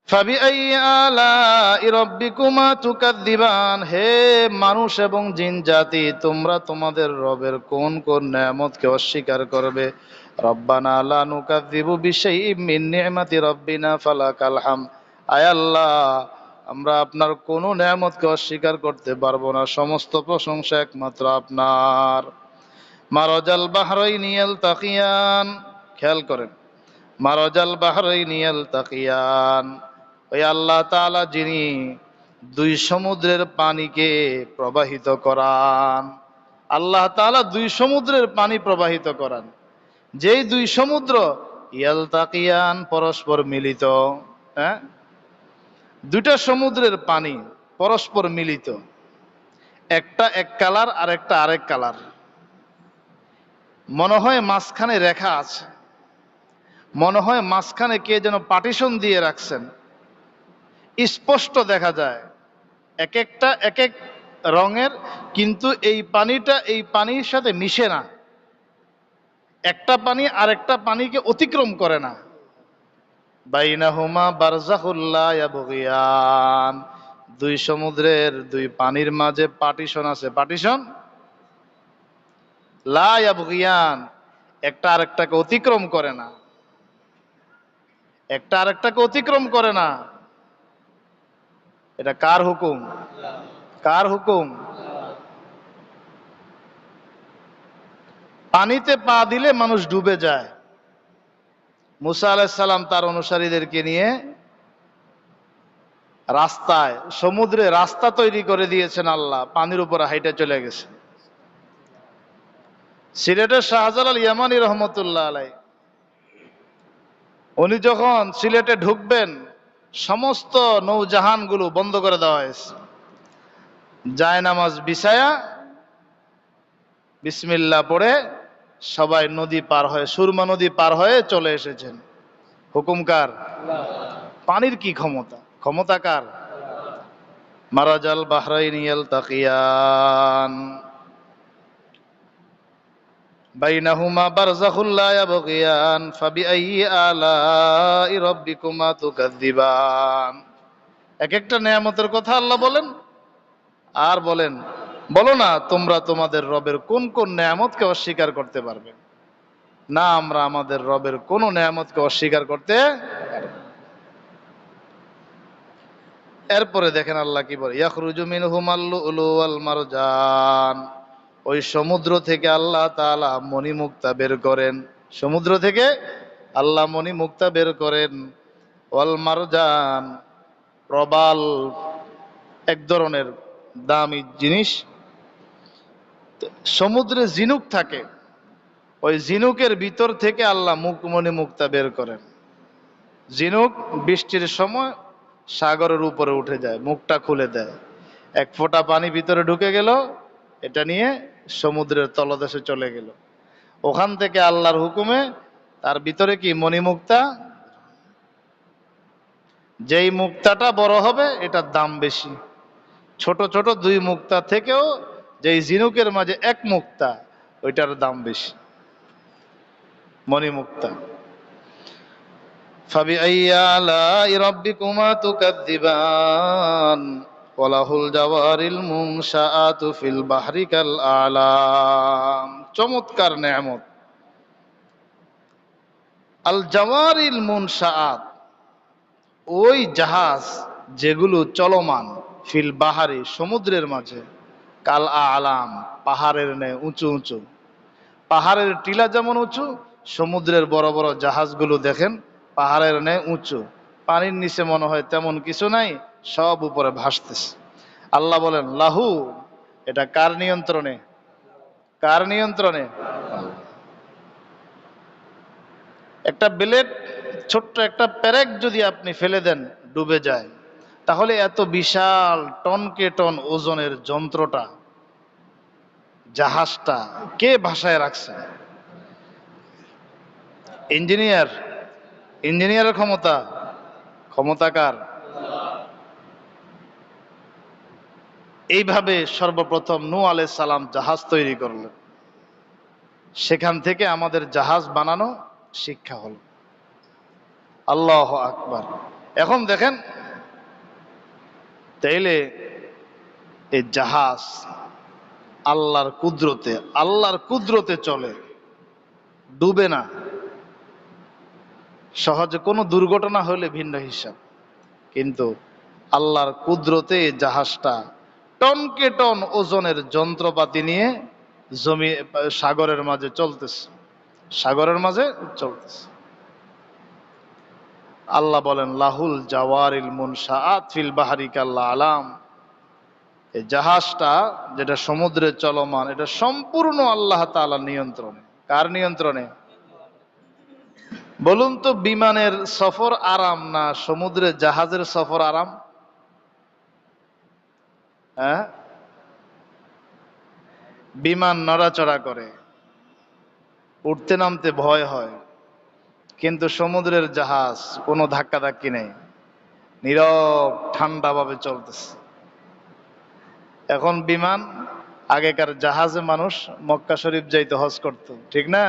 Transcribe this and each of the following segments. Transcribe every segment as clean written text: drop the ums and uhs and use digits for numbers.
ফাবিআইয়ি আলাই রাব্বিকুমা তুকাদ্দিবান। হে মানুষ এবং জিন জাতি, তোমরা তোমাদের রবের কোন কোন নেয়ামতকে অস্বীকার করবে? রব্বানা লা নুকাযযিবু বিশাইইম মিন নি'মাতি রাব্বিনা ফালাকাল হামদ। আয় আল্লাহ, আমরা আপনার কোন নেয়ামতকে অস্বীকার করতে পারবো না, সমস্ত প্রশংসা একমাত্র আপনার। মারাজাল বাহরাইনি ইয়ালতাকিয়ান, খেয়াল করেন, মারাজাল বাহরাইনি ইয়ালতাকিয়ান, ওই আল্লাহ তাআলা যিনি দুই সমুদ্রের পানিকে প্রবাহিত করান। আল্লাহ তাআলা দুই সমুদ্রের পানি প্রবাহিত করান, যেই দুই সমুদ্র ইয়ালতাকিয়ান, পরস্পর মিলিত। হ্যাঁ, দুইটা সমুদ্রের পানি পরস্পর মিলিত, একটা এক কালার আর একটা আরেক কালার। মনে হয় মাঝখানে রেখা আছে, মনে হয় মাঝখানে কে যেন পার্টিশন দিয়ে রাখছেন। স্পষ্ট দেখা যায় এক একটা এক এক রঙের, কিন্তু এই পানিটা এই পানির সাথে মিশে না, একটা পানি আরেকটা পানিকে অতিক্রম করে না। বাইনাহুমা বারজাখুল লা ইয়াবগিয়ান, দুই সমুদ্রের দুই পানির মাঝে পার্টিশন আছে, পার্টিশন লা ইয়াবগিয়ান, একটা আরেকটাকে অতিক্রম করে না, একটা আরেকটাকে অতিক্রম করে না। এটা কার হুকুম? কার হুকুম? পানিতে পা দিলে মানুষ ডুবে যায়। মুসা আলাইহিস সালাম তার অনুসারীদেরকে নিয়ে রাস্তায়, সমুদ্রে রাস্তা তৈরি করে দিয়েছেন আল্লাহ, পানির উপর হাইটে চলে গেছে। সিলেটের শাহজালাল ইয়ামানী রহমতুল্লাহ আলাই, উনি যখন সিলেটে ঢুকবেন, সমস্ত নৌজাহানগুলো বন্ধ করে দেওয়া হয়েছে, জায়নামাজ বিছায়া বিসমিল্লাহ পড়ে সবাই নদী পার হয়ে, সুরমা নদী পার হয়ে চলে এসেছেন। হুকুম কার? পানির কি ক্ষমতা? ক্ষমতা কার? মারাজাল বাহরাইনি ইয়ালতাকিয়ান বাইনাহুমা বারযাখুল লা ইয়াবগিয়ান ফাবিআইয়ি আলাই রাব্বিকুমা তুকাযযিবান। এক একটা নেয়ামতের কথা আল্লাহ বলেন আর বলেন, বলো না তোমরা তোমাদের রবের কোন কোন নেয়ামতকে অস্বীকার করতে পারবে? না, আমরা আমাদের রবের কোন নেয়ামতকে অস্বীকার করতে পারবো না। এরপরে দেখেন আল্লাহ কি বলে, ইয়াখরুজু মিনহুমাল লুলু ওয়াল মারজান, ওই সমুদ্র থেকে আল্লাহ তাআলা মণিমুক্তা বের করেন, সমুদ্র থেকে আল্লাহ মণিমুক্তা বের করেন। ওয়াল মারজান, প্রবাল, এক ধরনের দামি জিনিস। সমুদ্রে ঝিনুক থাকে, ওই ঝিনুকের ভিতর থেকে আল্লাহ মণিমুক্তা বের করেন। ঝিনুক বৃষ্টির সময় সাগরের উপরে উঠে যায়, মুখটা খুলে দেয়, এক ফোঁটা পানি ভিতরে ঢুকে গেল, এটা নিয়ে সমুদ্রের তলদেশে চলে গেল। ওখান থেকে আল্লাহর হুকুমে তার ভিতরে কি মণিমুক্তা, যেই মুক্তাটা বড় হবে এটার দাম বেশি। ছোট ছোট দুই মুক্তা থেকেও যেই ঝিনুকের মাঝে এক মুক্তা, ওইটার দাম বেশি, মণিমুক্তা। ফাবিআইয়ি আলাই রাব্বিকুমা তুকাযযিবান ওয়ালাহুল জাওয়ারিল মুনশাআতু ফিল বাহরি কাল আলাম। চমৎকার নেয়ামত। আল জাওয়ারিল মুনশাআত, ওই জাহাজ যেগুলো চলমান, ফিল বাহারি, সমুদ্রের মাঝে, কাল আলাম, পাহাড়ের ন্যায় উঁচু উঁচু। পাহাড়ের টিলা যেমন উঁচু, সমুদ্রের বড় বড় জাহাজগুলো দেখেন পাহাড়ের ন্যায় উঁচু, পানির নিচে মনে হয় তেমন কিছু নাই, সব উপরে ভাসতেছে। আল্লাহ বলেন লাহু, এটা কার নিয়ন্ত্রণে? কার নিয়ন্ত্রণে? একটা ব্লেড, ছোট্ট একটা পেরেক যদি আপনি ফেলে দেন ডুবে যায়, তাহলে এত বিশাল টনকে টন ওজনের যন্ত্রটা, জাহাজটা কে ভাসায় রাখছে? ইঞ্জিনিয়ার। ইঞ্জিনিয়ারের ক্ষমতা? ক্ষমতাকার। এইভাবে সর্বপ্রথম নূহ আলাইহিস সালাম জাহাজ তৈরি করলেন, সেখান থেকে আমাদের জাহাজ বানানো শিক্ষা হল। আল্লাহু আকবার। এখন দেখেন, তাইলে এই জাহাজ আল্লাহর কুদরতে চলে, ডুবে না। সহজে কোনো দুর্ঘটনা হলে ভিন্ন হিসাব, কিন্তু আল্লাহর কুদরতে এই জাহাজটা টনকে টন ওজনের যন্ত্রপাতি নিয়ে সাগরের মাঝে চলতেছে, সাগরের মাঝে চলতেছে। আল্লাহ বলেন লাহুল জাওয়ারিল মুনশাআত ফিল বাহরি কাল্লা আলাম। এই জাহাজটা যেটা সমুদ্রে চলমান, এটা সম্পূর্ণ আল্লাহ তাআলার নিয়ন্ত্রণে। কার নিয়ন্ত্রণে? বলুন তো, বিমানের সফর আরাম না সমুদ্রের জাহাজের সফর আরাম? হ্যাঁ, বিমান নড়াচড়া করে, উঠতে নামতে ভয় হয়, কিন্তু সমুদ্রের জাহাজ কোনো ধাক্কাধাক্কি নেই, নীরব ঠান্ডাভাবে চলতেছে। এখন বিমান, আগেকার জাহাজে মানুষ মক্কা শরীফ যাইতো, হজ করত, ঠিক না?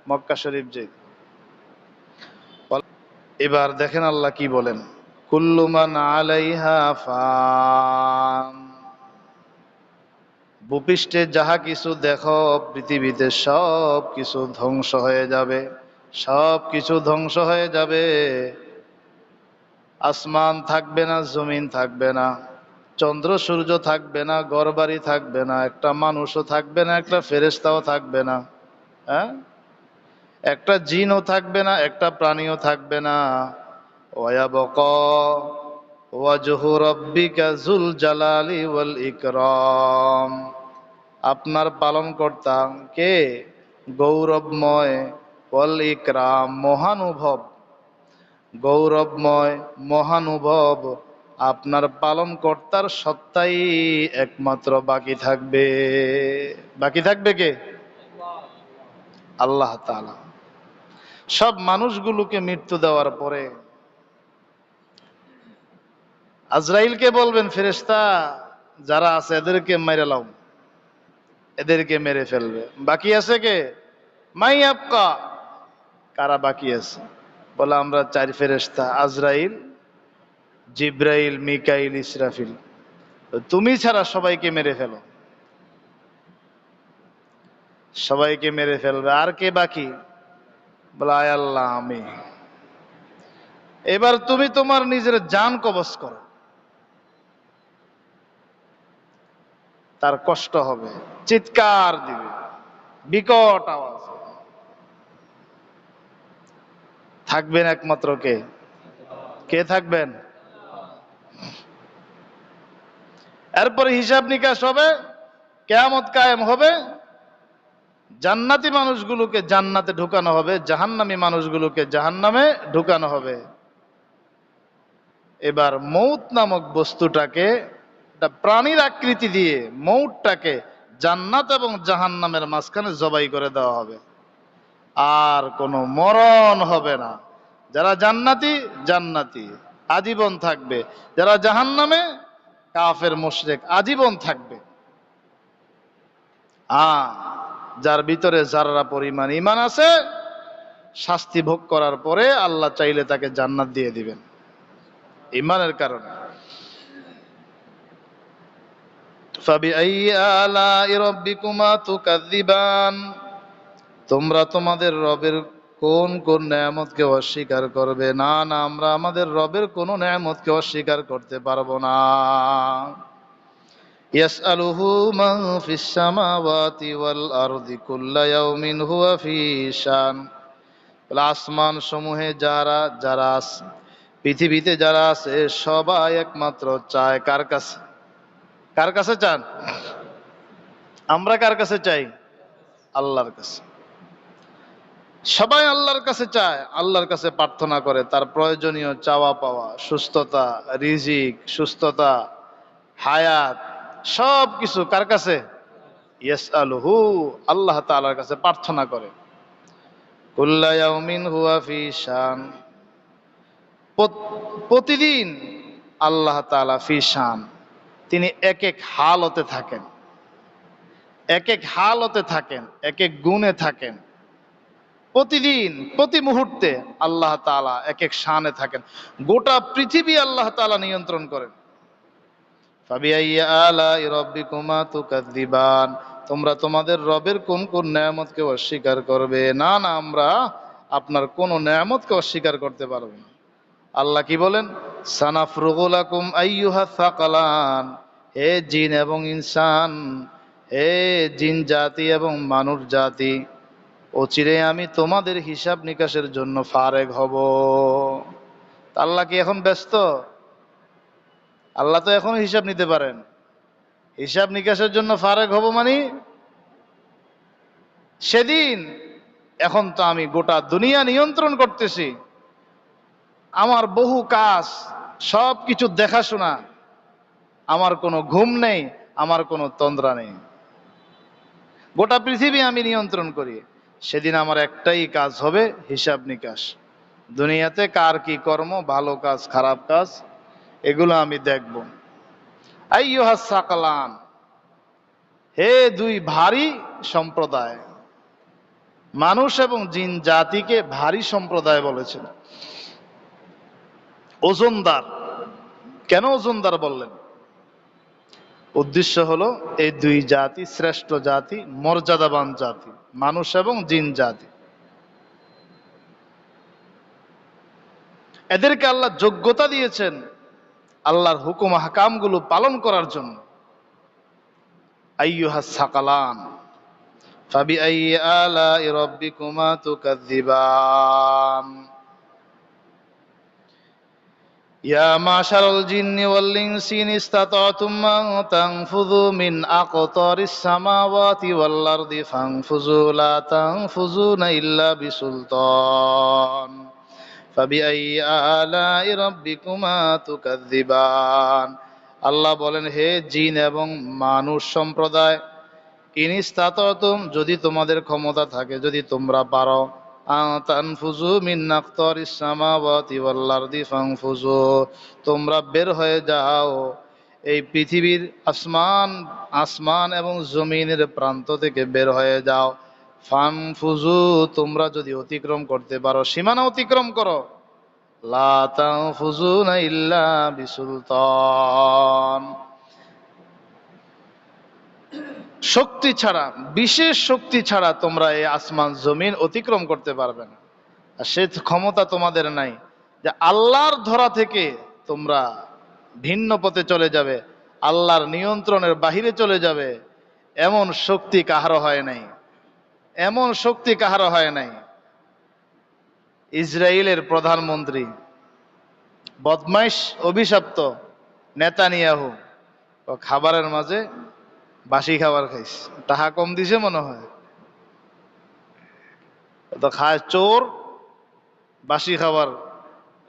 মক্কা শরীফ যাইত। এবার দেখেন আল্লাহ কি বলেন, কুল্লু মান আলাইহা ফান। ভূপৃষ্ঠে যাহা কিছু দেখো পৃথিবীতে সব কিছু ধ্বংস হয়ে যাবে, সব কিছু ধ্বংস হয়ে যাবে। আসমান থাকবে না, জমিন থাকবে না, চন্দ্র সূর্য থাকবে না, ঘরবাড়ি থাকবে না, একটা মানুষও থাকবে না, একটা ফেরেশতাও থাকবে না, হ্যাঁ, একটা জিনও থাকবে না, একটা প্রাণীও থাকবে না। ওয়ায়াবকা ওয়াজহু রাব্বিকা যুল জালালি ওয়াল ইকরাম। আপনার পালনকর্তা কে? গৌরবময়, ওয়াল ইকরাম, মহানুভব, গৌরবময় মহানুভব। আপনার পালনকর্তার সত্তাই একমাত্র বাকি থাকবে। বাকি থাকবে কে? আল্লাহ তাআলা। সব মানুষগুলোকে মৃত্যু দেওয়ার পরে আজরাইলকে বলবেন, ফেরেশতা যারা আছে এদেরকে মেরে লাও, এদেরকে মেরে ফেলবে। বাকি আছে কে? মাই আবকা, কারা বাকি আছে? বলে আমরা চার ফেরেশতা, আজরাইল, জিব্রাইল, মিকাইল, ইসরাফিল। তুমি ছাড়া সবাইকে মেরে ফেলো, সবাইকে মেরে ফেলবে। আর কে বাকি? বলে আয় আল্লাহ আমি। এবার তুমি তোমার নিজের জান কবজ করো। তার কষ্ট হবে, চিৎকার দিবে, বিকট আওয়াজ। থাকবেন একমাত্র কে? কে থাকবেন? এরপরে হিসাব নিকাশ হবে, কিয়ামত কায়েম হবে। জান্নাতি মানুষগুলোকে জান্নাতে ঢুকানো হবে, জাহান্নামী মানুষগুলোকে জাহান্নামে ঢুকানো হবে। এবার মৌত নামক বস্তুটাকে, একটা প্রাণীর আকৃতি দিয়ে মৌতটাকে জান্নাত এবং জাহান্নামের মাঝখানে জবাই করে দেওয়া হবে। আর কোনো মরণ হবে না। যারা জান্নাতি, জান্নাতি আজীবন থাকবে, যারা জাহান্নামে, কাফের মুশরিক আজীবন থাকবে। যার ভিতরে যারা পরিমাণ ঈমান আছে, শাস্তি ভোগ করার পরে আল্লাহ চাইলে তাকে জান্নাত দিয়ে দিবেন ঈমানের কারণে। ফাবিআইয়ি আলাই রাব্বিকুমা তুকাযযিবান। তোমরা তোমাদের রবের কোন কোন নেয়ামতকে অস্বীকার করবে? না না, আমরা আমাদের রবের কোন নেয়ামতকে অস্বীকার করতে পারবো না। ইয়াসআলুহু মান ফিস সামাওয়াতি ওয়াল আরদি কুল্লা ইয়াউমিন হুয়া ফি শান। আসমান সমূহে যারা যারা আছে, পৃথিবীতে যারা আছে, সবাই একমাত্র চায় কার কাছে? কার কাছে চান? আমরা কার কাছে চাই? আল্লাহর কাছে। সবাই আল্লাহর কাছে চায়, আল্লাহর কাছে প্রার্থনা করে তার প্রয়োজনীয় চাওয়া পাওয়া, সুস্থতা, রিজিক, সুস্থতা, হায়াত, সব কিছু কার কাছে? ইয়াসআলুহু, আল্লাহ তাআলার কাছে প্রার্থনা করে। কুল্লা ইয়াউমিন হুয়া ফি শান, প্রতিদিন আল্লাহ তাআলা ফি শান, তিনি এক এক হালতে থাকেন, এক এক হালতে থাকেন, এক এক গুণে থাকেন। প্রতিদিন প্রতি মুহূর্তে আল্লাহ তাআলা এক এক শানে থাকেন। গোটা পৃথিবী আল্লাহ তাআলা নিয়ন্ত্রণ করেন। ফাবিআইয়ি আলাই রাব্বিকুমা তুকাযযিবান, তোমরা তোমাদের রবের কোন কোন নেয়ামতকে অস্বীকার করবে? না না, আমরা আপনার কোন নেয়ামতকে অস্বীকার করতে পারবো না। আল্লাহ কি বলেন? সানাফরুগু লাকুম আইয়ুহাস সাকালান, হে জিন এবং ইনসান, হে জিন জাতি এবং মানুষ জাতি, অচিরে আমি তোমাদের হিসাব নিকাশের জন্য ফারেগ হব। আল্লাহ কি এখন ব্যস্ত? আল্লাহ তো এখনো হিসাব নিতে পারেন। হিসাব নিকাশের জন্য ফারেগ হব মানে সেদিন, এখন তো আমি গোটা দুনিয়া নিয়ন্ত্রণ করতেছি, আমার বহু কাজ, সব কিছু দেখাশোনা, আমার কোনো ঘুম নেই, আমার কোনো তন্দ্রা নেই, গোটা পৃথিবী আমি নিয়ন্ত্রণ করি। সেদিন আমার একটাই কাজ হবে, হিসাব নিকাশ। দুনিয়াতে কার কি কর্ম, ভালো কাজ খারাপ কাজ, এগুলো আমি দেখব। আইয়ুহাস সাকালান, হে দুই ভারী সম্প্রদায়, মানুষ এবং জিন জাতিকে ভারী সম্প্রদায় বলেছেন। ওজনদার, কেন ওজনদার বললেন? উদ্দেশ্য হলো এই দুই জাতি শ্রেষ্ঠ জাতি, মর্যাদাবান জাতি, মানুষ এবং জিন জাতি। এদেরকে আল্লাহ যোগ্যতা দিয়েছেন আল্লাহর হুকুম হাকামগুলো পালন করার জন্য। আইয়ুহাস সাকালান ফাবিআইয়ি আলাই রাব্বিকুমা তুকাযযিবান ইয়া মাশারাল জিন্নি ওয়াল ইনসি ইন ইসতাতা'তুম আন তানফুযু মিন আকতারিস সামাওয়াতি ওয়াল আরদি ফানফুযু লা তানফুযুনা ইল্লা বিসুলতান ফাবিআইয়ি আলাই রাব্বিকুমা তুকাযযিবান। আল্লাহ বলেন, হে জিন এবং মানুষ সম্প্রদায়, ইন ইসতাতা'তুম, যদি তোমাদের ক্ষমতা থাকে, যদি তোমরা পারো, আন তানফুযু মিন আকতারিস সামাওয়াতি ওয়াল আরদি ফানফুযু, তোমরা বের হয়ে যাও এই পৃথিবীর আসমান এবং জমিনের প্রান্ত থেকে বের হয়ে যাও। ফানফুযু, তোমরা যদি অতিক্রম করতে পারো, সীমানা অতিক্রম করো। লা তানফুযুনা ইল্লা বিসুলতান, শক্তি ছাড়া, বিশেষ শক্তি ছাড়া তোমরা এই আসমান জমিন অতিক্রম করতে পারবে না। আর সে ক্ষমতা তোমাদের নাই যে আল্লাহর ধরা থেকে তোমরা ভিন্ন পথে চলে যাবে, আল্লাহর নিয়ন্ত্রণের বাহিরে চলে যাবে। এমন শক্তি কাহারও হয় নাই, এমন শক্তি কাহারও হয় নাই। ইসরায়েলের প্রধানমন্ত্রী, বদমাইশ অভিশপ্ত নেতানিয়াহু, ও খাবারের মাঝে বাসি খাবার খাইছে, টাকা কম দিছে মনে হয়, তো খায় চোর, বাসি খাবার,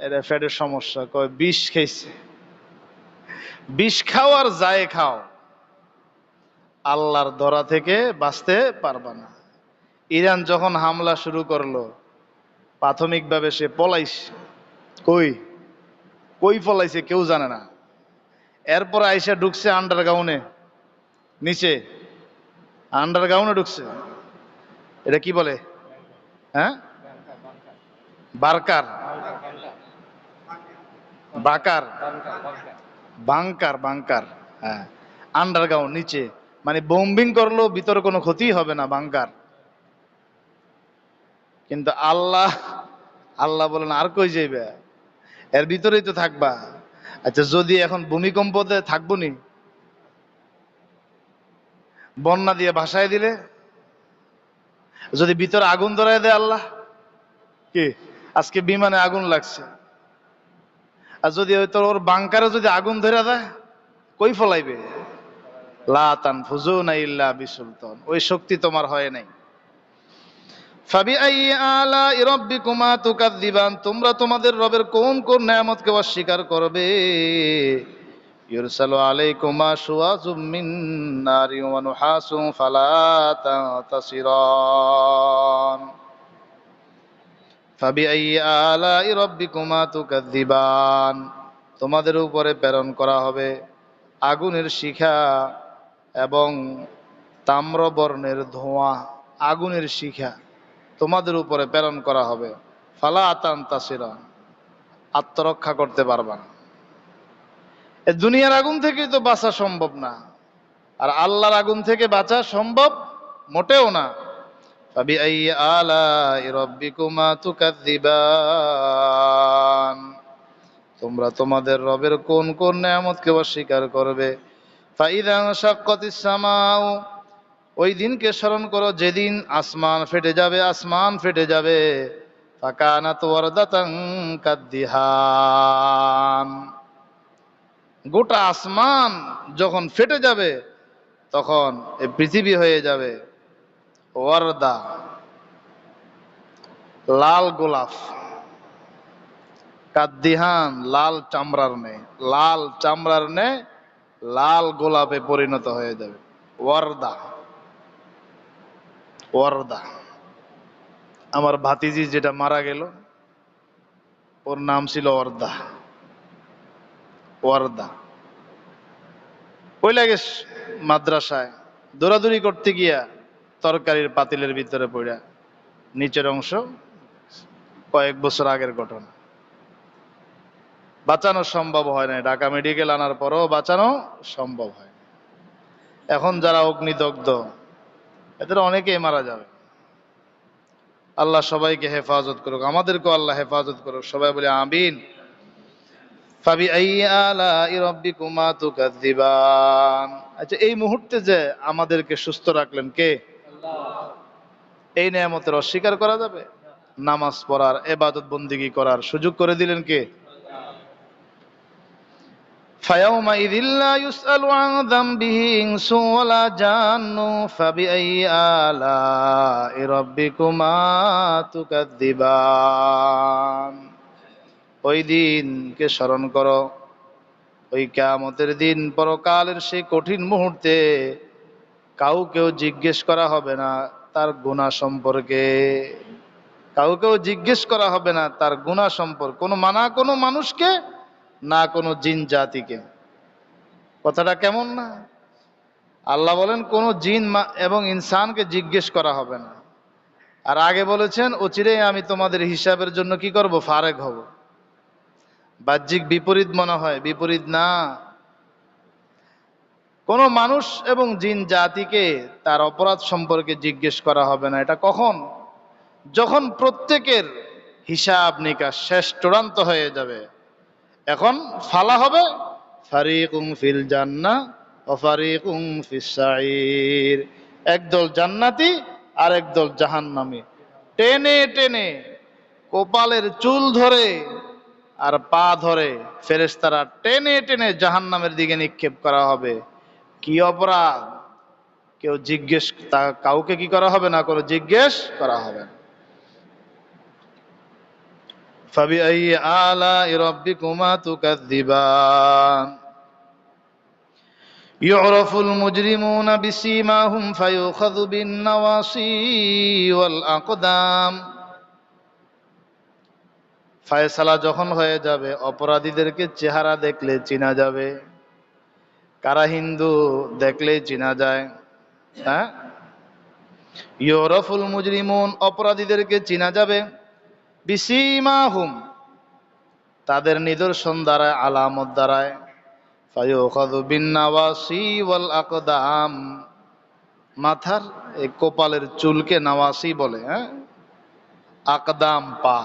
এটা ফ্যাটের সমস্যা, কয় বিষ খাইছে। বিষ খাও আর যায় খাও, আল্লাহর ধরা থেকে বাঁচতে পারবা না। ইরান যখন হামলা শুরু করলো, প্রাথমিকভাবে সে পলাইছে, কই কই পলাইছে কেউ জানে না। এরপর আইসা ঢুকছে আন্ডারগ্রাউন্ডে, নিচে আন্ডারগ্রাউন্ডে ঢুকছে। এটা কি বলে? হ্যাঁ, বারকার, বাকার, বাংকার, বাংকার, হ্যাঁ, আন্ডারগ্রাউন্ড নিচে, মানে বোম্বিং করলো, ভিতরে কোনো ক্ষতি হবে না, বাংকার। কিন্তু আল্লাহ, আল্লাহ বলেন আর কই যাইবে, এর ভিতরেই তো থাকবা। আচ্ছা, যদি এখন ভূমিকম্পতে থাকবো নি, বন্যা দিয়ে ভাসায় দিলে, যদি ভিতরে আগুন ধরায় দেয় আল্লাহ, কি আজকে বিমানে আগুন লাগছে, আর যদি ওর বাংকারে যদি আগুন ধরে দেয়, কই ফলাইবে? লা তানফুযুনা ইল্লা বিসুলতান, ওই শক্তি তোমার হয় নাই। ফাবিআইয়ি আলাই রাব্বিকুমা তুকাযযিবান, তোমরা তোমাদের রবের কোন কোন নেয়ামতকে অস্বীকার করবে? ইউরসালু আলাইকুমা শুওয়াযুম মিন নারি ওয়া নুহাসুন ফালা তানতাসিরান ফাবিআইয়ি আলাই রাব্বিকুমা তুকাযযিবান, তোমাদের উপরে প্রেরণ করা হবে আগুনের শিখা এবং তাম্রবর্ণের ধোঁয়া। আগুনের শিখা, তোমাদের উপরে প্রেরণ করা হবে। ফালা তানতাসিরা, আত্মরক্ষা করতে পারবা না। এ দুনিয়ার আগুন থেকেই তো বাঁচা সম্ভব না, আর আল্লাহর আগুন থেকে বাঁচা সম্ভব মোটেও না। ফাবিআইয়ি আলাই রাব্বিকুমা তুকাযযিবান, তোমরা তোমাদের রবের কোন কোন নেয়ামতকে অস্বীকার করবে। ফাইযা শাক্কাতিস সামাউ, ওই দিনকে স্মরণ করো যেদিন আসমান ফেটে যাবে, আসমান ফেটে যাবে। ফাকানাত ওয়ারদাতান কাদ্দিহান, গোটা আসমান যখন ফেটে যাবে তখন এই পৃথিবী হয়ে যাবে ওয়ারদা, লাল গোলাপ। কাদ্দিহান, লাল চামড়ার নে, লাল চামড়ার নে লাল গোলাপে পরিণত হয়ে যাবে। ওয়ারদা, ওয়ারদা। আমার ভাতিজি যেটা মারা গেল, ওর নাম ছিল ওয়ারদা। ওয়ারদা ওই লাগে মাদ্রাসায় দৌড়াদৌড়ি করতে গিয়া তরকারির পাতিলের ভিতরে পড়া নিচের অংশ, কয়েক বছর আগের ঘটনা। বাঁচানো সম্ভব হয় না, ঢাকা মেডিকেল আনার পরও বাঁচানো সম্ভব হয় না। এখন যারা অগ্নিদগ্ধ, এদের অনেকেই মারা যাবে। আল্লাহ সবাইকে হেফাজত করুক, আমাদেরকেও আল্লাহ হেফাজত করুক, সবাই বলে আমিন। ফাবিআইয়ি আলাই রাব্বিকুমা তুকাযযিবান। আচ্ছা, এই মুহূর্তে যে আমাদেরকে সুস্থ রাখলেন কে? এই নেয়ামতের অস্বীকার করা যাবে? নামাজ পড়ার, ইবাদত বন্দেগী করার সুযোগ করে দিলেন কে? ফায়াউমাইযিল লা ইউসআলু আন যামবিহি ইনসুন ওয়ালা জান্নু ফাবিআইয়ি আলাই রাব্বিকুমা তুকাযযিবান। ওই দিনকে স্মরণ করো, ওই কিয়ামতের দিন, পরকালের সেই কঠিন মুহূর্তে কাউকেও জিজ্ঞেস করা হবে না তার গুনাহ সম্পর্কে। কাউকেও জিজ্ঞেস করা হবে না তার গুনাহ সম্পর্কে, কোনো মানুষকে, না কোনো জিন জাতিকে। কথাটা কেমন না? আল্লাহ বলেন কোনো জিন এবং ইনসানকে জিজ্ঞেস করা হবে না। আর আগে বলেছেন অচিরেই আমি তোমাদের হিসাবের জন্য কি করব? ফারেক হব। বাহ্যিক বিপরীত মনে হয়, বিপরীত না। কোন মানুষ এবং জিন জাতিকে তার অপরাধ সম্পর্কে জিজ্ঞেস করা হবে না। এটা কখন? যখন প্রত্যেকের হিসাব নিকাশ শেষ, চূড়ান্ত হয়ে যাবে। এখন ফালা হবে, ফারিকুম ফিল জান্নাহ ওয়া ফারিকুম ফিস সাঈর। একদল জান্নাতি আর একদল জাহান্নামী। টেনে টেনে কপালের চুল ধরে আর পা ধরে ফেরেশতারা টেনে টেনে জাহান্নামের দিকে নিক্ষেপ করা হবে। কি অপরাধ? কেউ জিজ্ঞেস, কাউকে কি করা হবে না, কোনো জিজ্ঞেস করা হবে না। ফাবিআইয়ি আলাই রাব্বিকুমা তুকাযযিবান। ইউরাফুল মুজরিমুনা বিসীমাহুম ফায়ুখাযু বিন নাওয়াসি ওয়াল আকদাম। ফায়সালা যখন হয়ে যাবে, অপরাধীদেরকে চেহারা দেখলে চেনা যাবে। কারা হিন্দু দেখলেই চেনা যায়। হ্যাঁ, ইউরাফুল মুজরিমুন, অপরাধীদেরকে চেনা যাবে। বিসীমাহুম, তাদের নিদর্শন দ্বারায়, আলামত দ্বারায়। ফায়ুখাযু বিন নাওয়াসি ওয়াল আকদাম, মাথার এই কপালের চুলকে নাওয়াসি বলে। হ্যাঁ, আকদাম পা,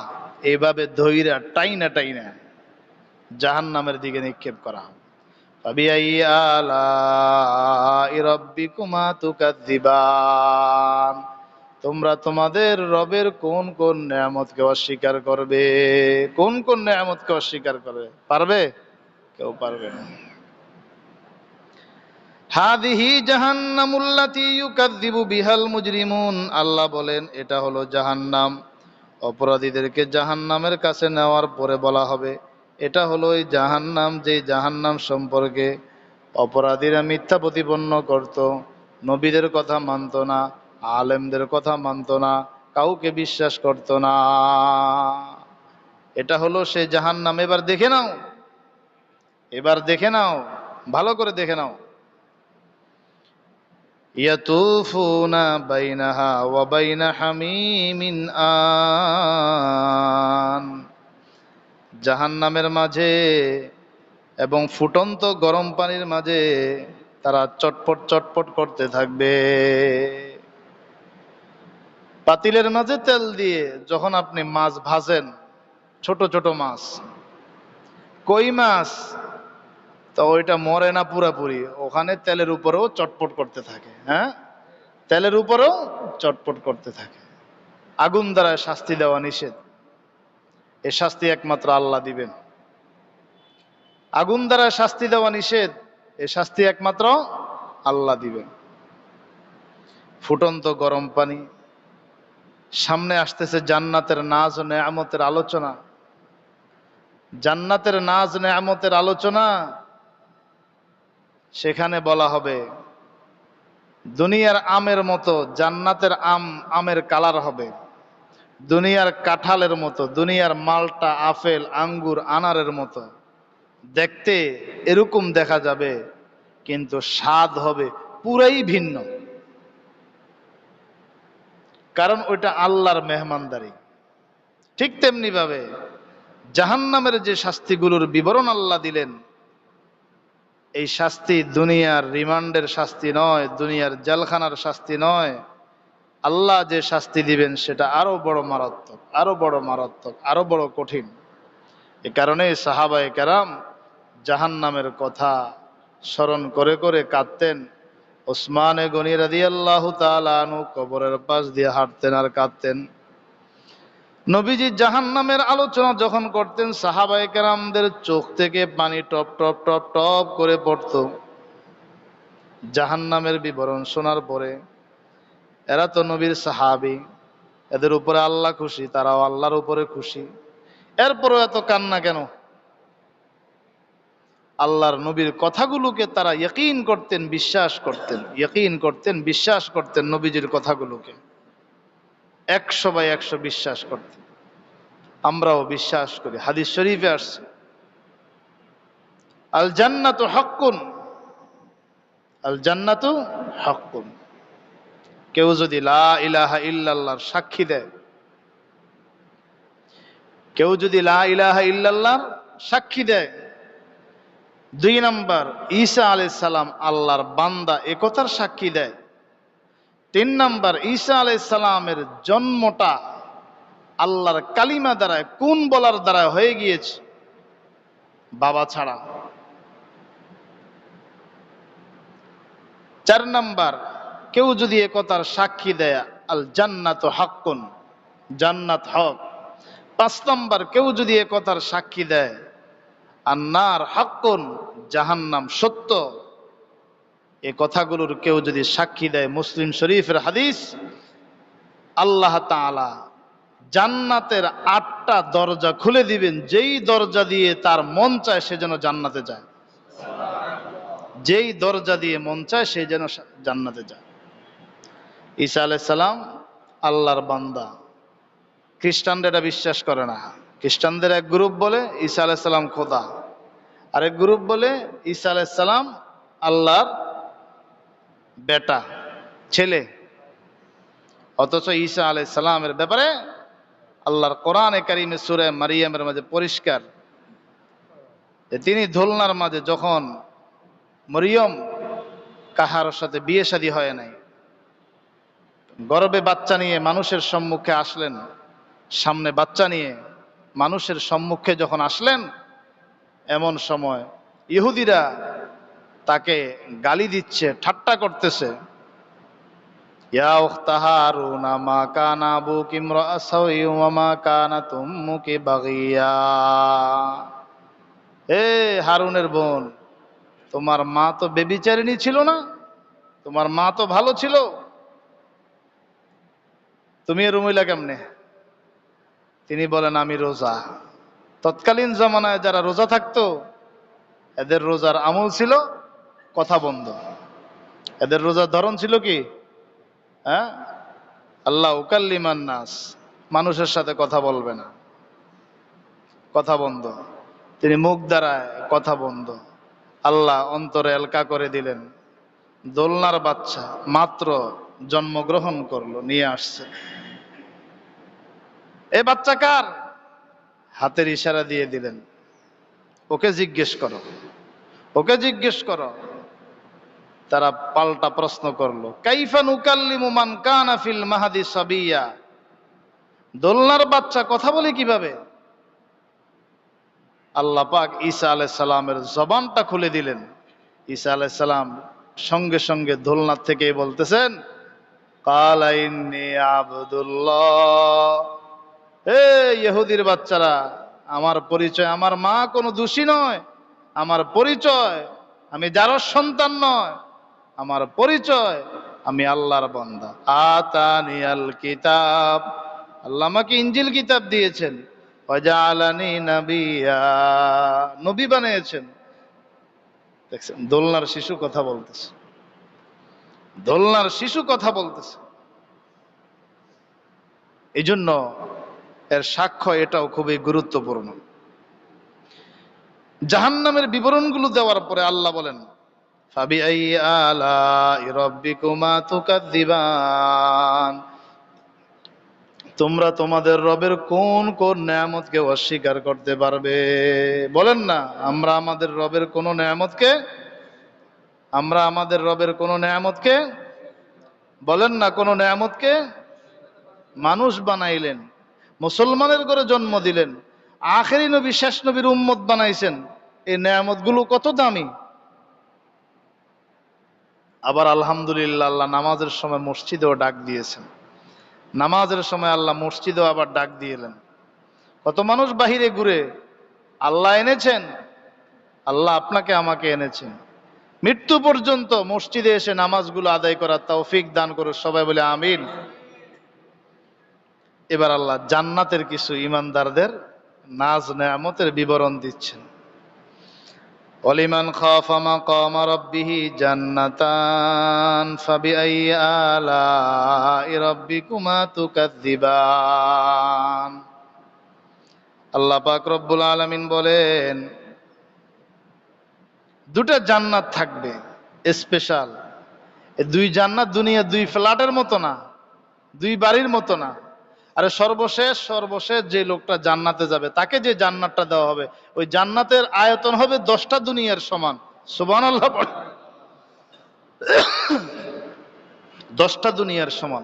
এইভাবে ধইরা টাইনা টাইনা জাহান্নামের দিকে নিক্ষেপ করা হবে। ফাবিআইয়ি আলাই রাব্বিকুমা তুকাযযিবান। তোমরা তোমাদের রবের কোন কোন নেয়ামতকে অস্বীকার করবে? কোন কোন নেয়ামতকে অস্বীকার করবে? পারবে? কেউ পারবে না। হাদিহি জাহান্নামুল্লাতী ইউকাযযিবু বিহাল মুজরিমুন। আল্লাহ বলেন এটা হলো জাহান্নাম। অপরাধীদেরকে জাহান্নামের কাছে নেওয়ার পরে বলা হবে এটা হলো ওই জাহান্নাম, যে জাহান্নাম সম্পর্কে অপরাধীরা মিথ্যা প্রতিপন্ন করত, নবীদের কথা মানত না, আলেমদের কথা মানত না, কাউকে বিশ্বাস করত না। এটা হলো সেই জাহান্নাম। এবার দেখে নাও, এবার দেখে নাও, ভালো করে দেখে নাও। ইয়াতুফুনা বাইনাহা ওয়া বাইনা হামিমিন আন। জাহান্নামের মাঝে এবং ফুটন্ত গরম পানির মাঝে তারা চটপট চটপট করতে থাকবে। পাতিলের মাঝে তেল দিয়ে যখন আপনি মাছ ভাজেন, ছোট ছোট মাছ, কই মাছ, তো ওইটা মরে না পুরাপুরি, ওখানে তেলের উপরেও চটপট করতে থাকে। হ্যাঁ, তেলের উপরেও চটপট করতে থাকে। আগুন দ্বারা শাস্তি দেওয়া নিষেধ, এ শাস্তি একমাত্র আল্লাহ দিবেন। আগুন দ্বারা শাস্তি দেওয়া নিষেধ, এ শাস্তি একমাত্র আল্লাহ দিবেন। ফুটন্ত গরম পানি, সামনে আসতেছে জান্নাতের নাজ ও নেয়ামতের আলোচনা। জান্নাতের নাজ নেয়ামতের আলোচনা, সেখানে বলা হবে দুনিয়ার আমের মতো জান্নাতের আমের কালার হবে, দুনিয়ার কাঁঠালের মতো, দুনিয়ার মালটা, আপেল, আঙ্গুর, আনারের মতো দেখতে এরকম দেখা যাবে, কিন্তু স্বাদ হবে পুরাই ভিন্ন। কারণ ওইটা আল্লাহর মেহমানদারি। ঠিক তেমনি ভাবে জাহান্নামের যে শাস্তিগুলোর বিবরণ আল্লাহ দিলেন, এই শাস্তি দুনিয়ার রিমান্ডের শাস্তি নয়, দুনিয়ার জেলখানার শাস্তি নয়। আল্লাহ যে শাস্তি দিবেন সেটা আরো বড় মারাত্মক, আরো বড় মারাত্মক, আরো বড় কঠিন। এ কারণে সাহাবায়ে কেরাম জাহান্নামের কথা স্মরণ করে করে কাঁদতেন। ওসমানে গনি রাদিয়াল্লাহু তাআলা আনহু কবরের পাশ দিয়ে হাঁটতেন আর কাঁদতেন। নবীজি জাহান্নামের আলোচনা যখন করতেন, সাহাবায়ে কেরামদের চোখ থেকে পানি টপ টপ টপ টপ করে পড়তো। জাহান্নামের বিবরণ শোনার পরে, এরা তো নবীর সাহাবী, এদের উপরে আল্লাহ খুশি, তারাও আল্লাহর উপরে খুশি, এরপরও এত কান্না কেন? আল্লাহর নবীর কথাগুলোকে তারা ইয়াকিন করতেন, বিশ্বাস করতেন, ইয়াকিন করতেন, বিশ্বাস করতেন। নবীজির কথাগুলোকে 100/100 বিশ্বাস করতেন। আমরাও বিশ্বাস করি। হাদিস শরীফে আসছে, আল জান্নাতু হাক্কুন, আল জান্নাতু হাক্কুন। কেউ যদি লা ইলাহা ইল্লাল্লাহর সাক্ষী দেয়, কেউ যদি লা ইলাহা ইল্লাল্লাহর সাক্ষী দেয়, 2 নাম্বার ঈসা আলাইহিস সালাম আল্লাহর বান্দা একথার সাক্ষী দেয়, 3 নাম্বার ঈসা আলাইহিস সালামের জন্মটা আল্লাহর কালিমা দ্বারা, কোন বলার দ্বারা হয়ে গিয়েছে, বাবা ছাড়া। 4 নাম্বার কেউ যদি একথার সাক্ষী দেয়, আল জান্নাতু হাক্কুন, জান্নাত হক। 5 নাম্বার কেউ যদি একথার সাক্ষী দেয়, আন্নার হাক্কুন, জাহান্নাম সত্য। এই কথাগুলোর কেউ যদি সাক্ষী দেয়, মুসলিম শরীফের হাদিস, আল্লাহ তাআলা জান্নাতের 8টা দরজা খুলে দিবেন, যেই দরজা দিয়ে তার মন চায় সে যেন জান্নাতে যায়, যেই দরজা দিয়ে মন চায় সে যেন জান্নাতে যায়। ঈসা আলাইহিস সালাম আল্লাহর বান্দা। খ্রিস্টানরা এটা বিশ্বাস করে না। খ্রিস্টানদের এক গ্রুপ বলে ঈসা আলাইহিস সালাম খোদা, আরেক গ্রুপ বলে ঈসা আলাইহিস সালাম আল্লাহর বেটা, ছেলে। অথচ ঈসা আলাইহিস সালামের ব্যাপারে আল্লাহর কোরআনে কারিমে সূরা মারিয়ামের মাঝে পরিষ্কার যে তিনি দোলনার মাঝে, যখন মরিয়ম কাহার সাথে বিয়ে শাদী হয় নাই, গর্ভে বাচ্চা নিয়ে মানুষের সম্মুখে আসলেন, সামনে বাচ্চা নিয়ে মানুষের সম্মুখে যখন আসলেন, এমন সময় ইহুদিরা তাকে গালি দিচ্ছে, ঠাট্টা করতেছে। ইয়া উখতা হারুন মা কানা আবুকি ইমরাআ সাওয়ি ওয়া মা কানাত উম্মুকি বাগিয়া। হে হারুনের বোন, তোমার মা তো বেবিচারিণী ছিল না, তোমার মা তো ভালো ছিল, তুমি এর মহিলা কেমনে? তিনি বলেন, আমি রোজা। তৎকালীন জমানায় যারা রোজা থাকতো, এদের রোজার আমল ছিল কথা বন্ধ। এদের রোজার ধরন ছিল কি? হ্যাঁ, আল্লাহ উকাল্লিমান নাস, মানুষের সাথে কথা বলবে না, কথা বন্ধ। তিনি মুখ দ্বারায় কথা বন্ধ। আল্লাহ অন্তরে এলকা করে দিলেন, দোলনার বাচ্চা মাত্র জন্মগ্রহণ করলো, নিয়ে আসছে। এ বাচ্চা কার? হাতের ইশারা দিয়ে দিলেন, ওকে জিজ্ঞেস করো, ওকে জিজ্ঞেস করো। তারা পাল্টা প্রশ্ন করলো, কাইফা নুকাল্লিমু মান কানা ফিল মাহাদি সাবিয়া, দোলনার বাচ্চা কথা বলে কিভাবে? আল্লাহ পাক ঈসা আলাইহিস সালামের জবানটা খুলে দিলেন। ঈসা আলাইহিস সালাম সঙ্গে সঙ্গে দোলনা থেকে বলতেছেন, কালা ইন্নী আবদুল্লাহ, হে ইহুদির বাচ্চারা, আমার পরিচয়, আমার মা কোনো দোষী নয়, আমার পরিচয় আমি যার সন্তান নয়, আমার পরিচয় আমি আল্লাহর বান্দা। আতানিয়াল কিতাব, আল্লাহ আমাকে ইনজিল কিতাব দিয়েছেন, ওয়াজআলানি নাবিয়্যা, নবী বানিয়েছেন। দেখছেন, দোলনার শিশু কথা বলতেছে, দোলনার শিশু কথা বলতেছে। এই জন্য এর সাক্ষ্য এটাও খুবই গুরুত্বপূর্ণ। জাহান্নামের বিবরণগুলো দেওয়ার পরে আল্লাহ বলেন, ফাবিআইয়ি আলাই রাব্বিকুমা তুকাযযিবান, তোমরা তোমাদের রবের কোন কোন নেয়ামতকে অস্বীকার করতে পারবে? বলেন না, আমরা আমাদের রবের কোন নেয়ামতকে, আমরা আমাদের রবের কোন নেয়ামতকে, বলেন না কোন নেয়ামতকে, মানুষ বানাইলেন, মুসলমানের ঘরে জন্ম দিলেন, আখেরি নবী শেষ নবীর উম্মত বানাইছেন, এই নেয়ামতগুলো কত দামি। আবার আলহামদুলিল্লাহ, আল্লাহ নামাজের সময় মসজিদেও ডাক দিয়েছেন, নামাজের সময় আল্লাহ মসজিদেও আবার ডাক দিয়েলেন। কত মানুষ বাহিরে ঘুরে, আল্লাহ এনেছেন, আল্লাহ আপনাকে আমাকে এনেছেন। মৃত্যু পর্যন্ত মসজিদে এসে নামাজগুলো আদায় করার তৌফিক দান করে, সবাই বলে আমিন। এবার আল্লাহ জান্নাতের কিছু ইমানদারদের নাজ নেয়ামতের বিবরণ দিচ্ছেন। ওয়ালিমান খাফা মাকামা রাব্বিহি জান্নাতান ফাবিআইয়ি আলাই রাব্বিকুমা তুকাযযিবান। আল্লাহ পাক রব্বুল আলামিন বলেন, দুটা জান্নাত থাকবে স্পেশাল। এই দুই জান্নাত দুনিয়া দুই ফ্ল্যাটের মতো না, দুই বাড়ির মতো না। আরে সর্বশেষ সর্বশেষ যে লোকটা জান্নাতে যাবে, তাকে যে জান্নাতটা দেওয়া হবে, ওই জান্নাতের আয়তন হবে 10টা দুনিয়ার সমান। সুবহানাল্লাহ, 10টা দুনিয়ার সমান।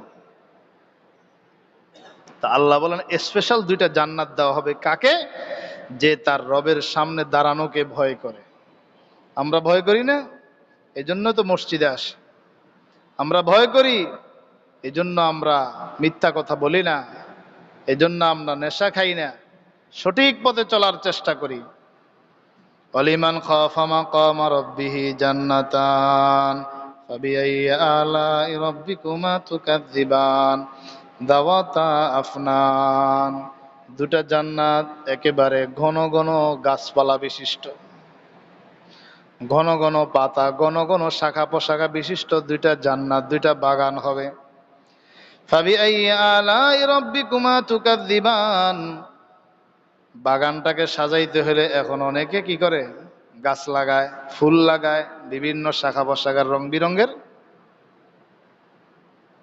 তা আল্লাহ বলেন স্পেশাল দুইটা জান্নাত দেওয়া হবে কাকে? যে তার রবের সামনে দাঁড়ানোকে ভয় করে। আমরা ভয় করি না, এই জন্য তো মসজিদে আসি। আমরা ভয় করি, এই জন্য আমরা মিথ্যা কথা বলি না, এই জন্য আমরা নেশা খাই না, সঠিক পথে চলার চেষ্টা করি। ওয়ালিমান খাফা মাকামা রাব্বিহি জান্নাতান ফাবিআইয়ি আলাই রাব্বিকুমা তুকাযযিবান দাওয়াতা আফনান। দুটা জান্নাত একেবারে ঘন ঘন গাছপালা বিশিষ্ট, ঘন ঘন পাতা, ঘন ঘন শাখা প্রশাখা বিশিষ্ট দুইটা জান্নাত, দুইটা বাগান হবে। ফাবিআইয়ি আলাই রাব্বিকুমা তুকাযযিবান, বাগানটাকে সাজাইতে হলে এখন অনেকে কি করে, গাছ লাগায়, ফুল লাগায়, বিভিন্ন শাখা প্রশাখার রং বিরঙের।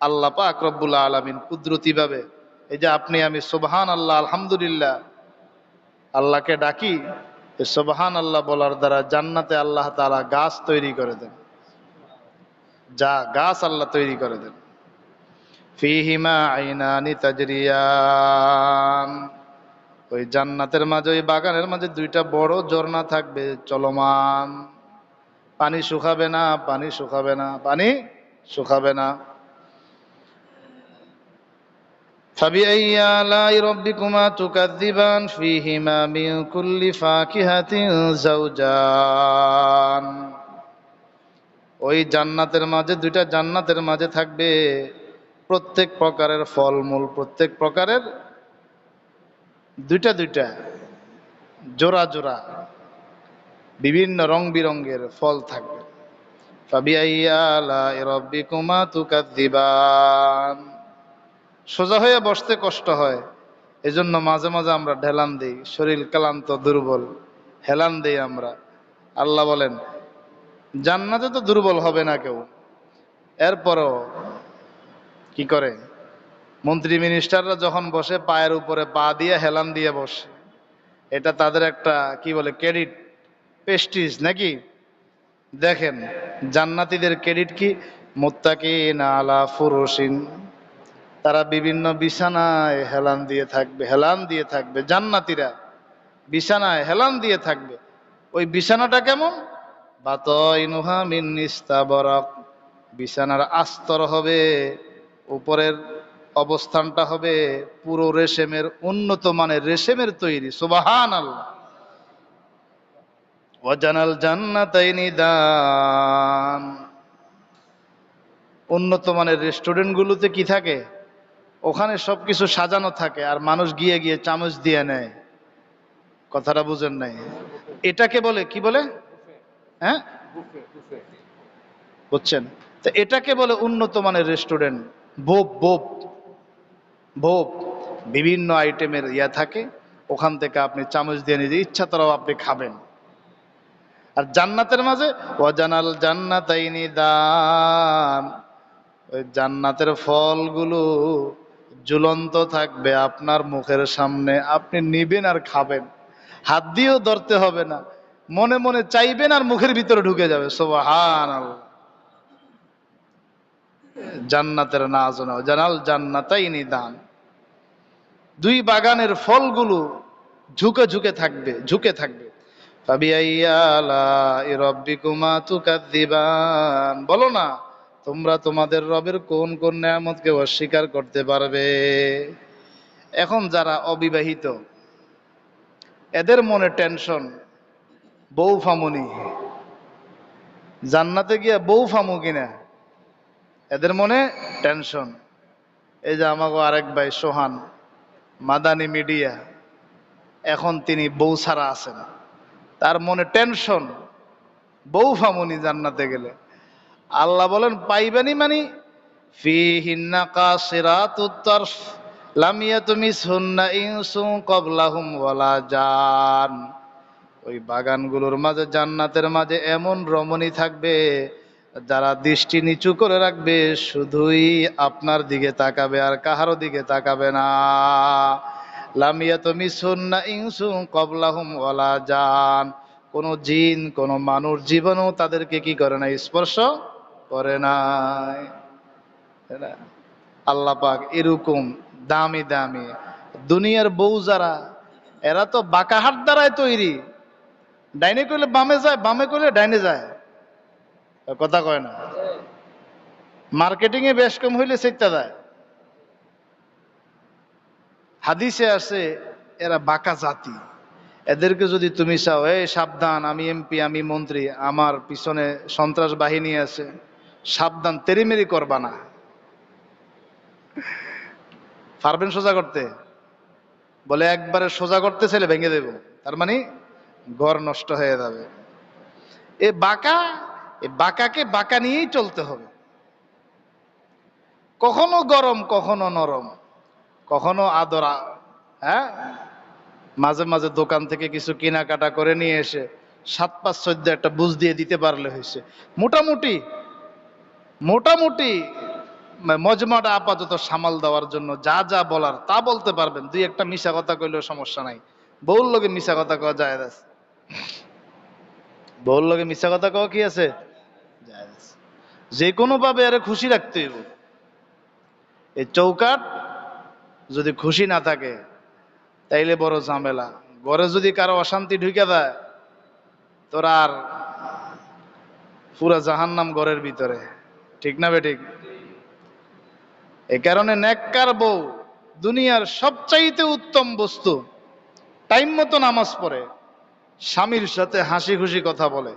আল্লাহ পাক রব্বুল আলামিন কুদরতি ভাবে, এই যে আপনি আমি সুবহান আল্লাহ আলহামদুলিল্লাহ আল্লাহকে ডাকি, এই সুবহান আল্লাহ বলার দ্বারা জান্নাতে আল্লাহ তাআলা গাছ তৈরি করে দেন, যা গাছ আল্লাহ তৈরি করে দেন। ফিহিমা আইনানি তাজরিয়ান, ওই জান্নাতের মাঝে, ওই বাগানের মাঝে দুইটা বড় ঝর্ণা থাকবে চলমান, পানি শুকাবে না, পানি শুকাবে না, পানি শুকাবে না। ফাবিআইয়ি আলাই রাব্বিকুমা তুকাযযিবান ফিহিমা মিন কুল্লি ফাকিহাতিন যাওজান, ওই জান্নাতের মাঝে, দুইটা জান্নাতের মাঝে থাকবে প্রত্যেক প্রকারের ফলমূল, প্রত্যেক প্রকারের দুইটা দুইটা জোড়া জোড়া বিভিন্ন রং বিরঙ্গের ফল থাকবে। ফাবিআইয়ি আলাই রাব্বিকুমা তুকাযযিবান, সোজা হয়ে বসতে কষ্ট হয়, এজন্য মাঝে মাঝে আমরা ঢেলান দেই, শরীর ক্লান্ত দুর্বল, হেলান দেই আমরা। আল্লাহ বলেন জান্নাতে তো দুর্বল হবে না কেউ, এরপরও কি করে? মন্ত্রী মিনিস্টাররা যখন বসে পায়ের উপরে পা দিয়ে হেলান দিয়ে বসে, এটা তাদের একটা কি বলে ক্রেডিট, প্রেস্টিজ নাকি? দেখেন জান্নাতীদের ক্রেডিট কি? মুত্তাকিনা আলা ফুরুশিন, তারা বিভিন্ন বিছানায় হেলান দিয়ে থাকবে, হেলান দিয়ে থাকবে। জান্নাতীরা বিছানায় হেলান দিয়ে থাকবে। ওই বিছানাটা কেমন? বাতাইনুহা মিন ইস্তাবরাক, বিছানার আস্তর হবে, উপরের অবস্থানটা হবে পুরো রেশমের, উন্নত মানের রেশমের তৈরি। সুবহানাল্লাহ। ওয়াজানাল জান্নাতাইনি দান, উন্নত মানের রেস্টুরেন্টগুলোতে কি থাকে? ওখানে সবকিছু সাজানো থাকে, আর মানুষ গিয়ে গিয়ে চামচ দিয়ে নেয়। কথাটা বুঝেন নাই? এটাকে বলে কি বলে? হ্যাঁ, বুঝছেন? তো এটাকে বলে উন্নত মানের রেস্টুরেন্ট। বোপ বোপ ভোগ, বিভিন্ন আইটেমের ইয়া থাকে, ওখান থেকে আপনি চামচ দিয়ে নিজে ইচ্ছা তরাও আপনি খাবেন। আর জান্নাতের মাঝে ওয়াজানাল জান্নাতাইনি দান, ওই জান্নাতের ফলগুলো ঝুলন্ত থাকবে আপনার মুখের সামনে, আপনি নিবেন আর খাবেন। হাত দিয়েও ধরতে হবে না, মনে মনে চাইবেন আর মুখের ভিতরে ঢুকে যাবে। সুবহানাল্লাহ। জান্নাতের নাজনা ওয়াজানাল জান্নাতাইনি দান, দুই বাগানের ফলগুলো ঝুঁকে ঝুঁকে থাকবে, ঝুঁকে থাকবে। ফাবিআইয়ি আলাই রাব্বিকুমা তুকাযযিবান, বলো না তোমরা তোমাদের রবের কোন কোন নেয়ামতকে অস্বীকার করতে পারবে? এখন যারা অবিবাহিত, এদের মনে টেনশন, বউ ফামুনি, জান্নাতে গিয়া বউ ফামু কিনা, এদের মনে টেনশন। এই যে আমাকে আরেক ভাই সোহান, মাদানী মিডিয়া, এখন তিনি বউ ছাড়া আছেন, তার মনে টেনশন, বউ ফামুনি জান্নাতে গেলে। আল্লাহ বলেন পাইবানি মানি ফিহিন্না কাসিরাতুত তারফ লাম ইয়াতমিসহুন্না ইনসুন ক্বাবলাহুম ওয়ালা জান, ওই বাগানগুলোর মাঝে, জান্নাতের মাঝে এমন রমণী থাকবে যারা দৃষ্টি নিচু করে রাখবে, শুধুই আপনার দিকে তাকাবে আর কাহারও দিকে তাকাবে না। লাম ইয়াতমিসহুন্না ইনসুন ক্বাবলাহুম ওয়ালা জান, কোন জিন কোন মানুষ জীবনেও তাদেরকে কি করে না, স্পর্শ করে নাই। আল্লাহ পাক এরকম দামি দামি দুনিয়ার বউ যারা, এরা তো বাঁকাহাট দ্বারাই তৈরি। ডাইনে করলে বামে যায়, বামে করলে ডাইনে যায়, কথা কয় না। মার্কেটিং এ বেশ কম হইলে সেটা যায়। হাদিসে আছে এরা বাঁকা জাতি, এদেরকে যদি তুমি চাও, এই সাবধান, আমি এমপি, আমি মন্ত্রী, আমার পিছনে সন্ত্রাস বাহিনী আছে, সাবধান, তেরিমেরি করবা না। পারবেন সোজা করতে? বলে একবারে সোজা করতে চাইলে ভেঙে দেব, তার মানে ঘর নষ্ট হয়ে যাবে। এ বাঁকা, এ বাঁকাকে বাঁকা নিয়েই চলতে হবে। কখনো গরম, কখনো নরম, কখনো আদরা। হ্যাঁ, মাঝে মাঝে দোকান থেকে কিছু কেনাকাটা করে নিয়ে এসে 7-5 একটা বুঝ দিয়ে দিতে পারলে হয়েছে। মোটামুটি মোটামুটি মজমাটা আপাতত সামাল দেওয়ার জন্য যা যা বলার তা বলতে পারবেন। দুই একটা মিশা কথা কইলেও সমস্যা নাই। বউর লগে মিশা কথা কওয়া যায় আছে, বউর লগে মিশা কথা কওয়া কি আছে, জায়েজ আছে। যে কোনো ভাবে আরে খুশি রাখতে হইব। এই চৌকাট যদি খুশি না থাকে তাইলে বড় ঝামেলা। ঘরে যদি কারো অশান্তি ঢুকে দেয়, তোর আর পুরা জাহান্নাম ঘরের ভিতরে, ঠিক না বেঠিক? এ কারণে নেককার বউ দুনিয়ার সবচাইতে উত্তম বস্তু। টাইম মতো নামাজ পড়ে, স্বামীর সাথে হাসি খুশি কথা বলে,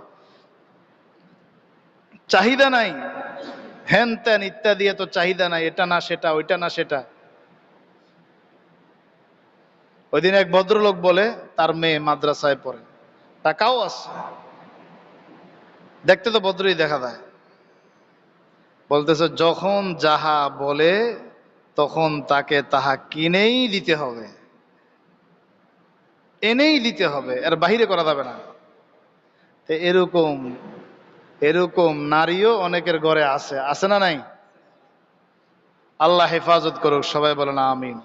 চাহিদা নাই হ্যান ত্যান ইত্যাদি, এত চাহিদা নাই, এটা না সেটা, ওইটা না সেটা। ওই দিন এক ভদ্রলোক বলে তার মেয়ে মাদ্রাসায় পড়ে, টাকাও আছে, দেখতে তো ভদ্রই দেখা যায়। বলতেছে যখন যাহা বলে তখন তাকে তাহা কিনেই দিতে হবে, এনেই দিতে হবে, এর বাহিরে করা যাবে না। তো এরকম এরকম নারীও অনেকের ঘরে আছে, আছে না নাই? আল্লাহ হেফাজত করুক, সবাই বলেন আমিন।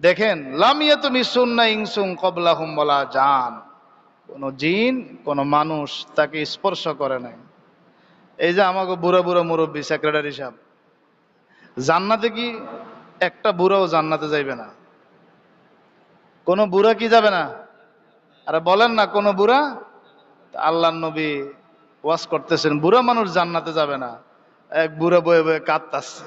দেখেন, লাম ইয়াতমিসুন্না ইনসুন ক্বাবলাহুম ওয়ালা জান, কোন জিন কোন মানুষ তাকে স্পর্শ করে নাই। এই যে আমাকে বুড়া বুড়া মুরব্বী সেক্রেটারি সাহেব, জান্নাতে কি একটা বুড়াও জান্নাতে যাইবে না? কোন বুড়া কি যাবে না? আরে বলেন না, কোন বুড়া? আল্লাহর নবী ওয়াজ করতেছেন বুড়া মানুষ জান্নাতে যাবে না। এক বুড়া বয়ে বয়ে কাঁদতাছে।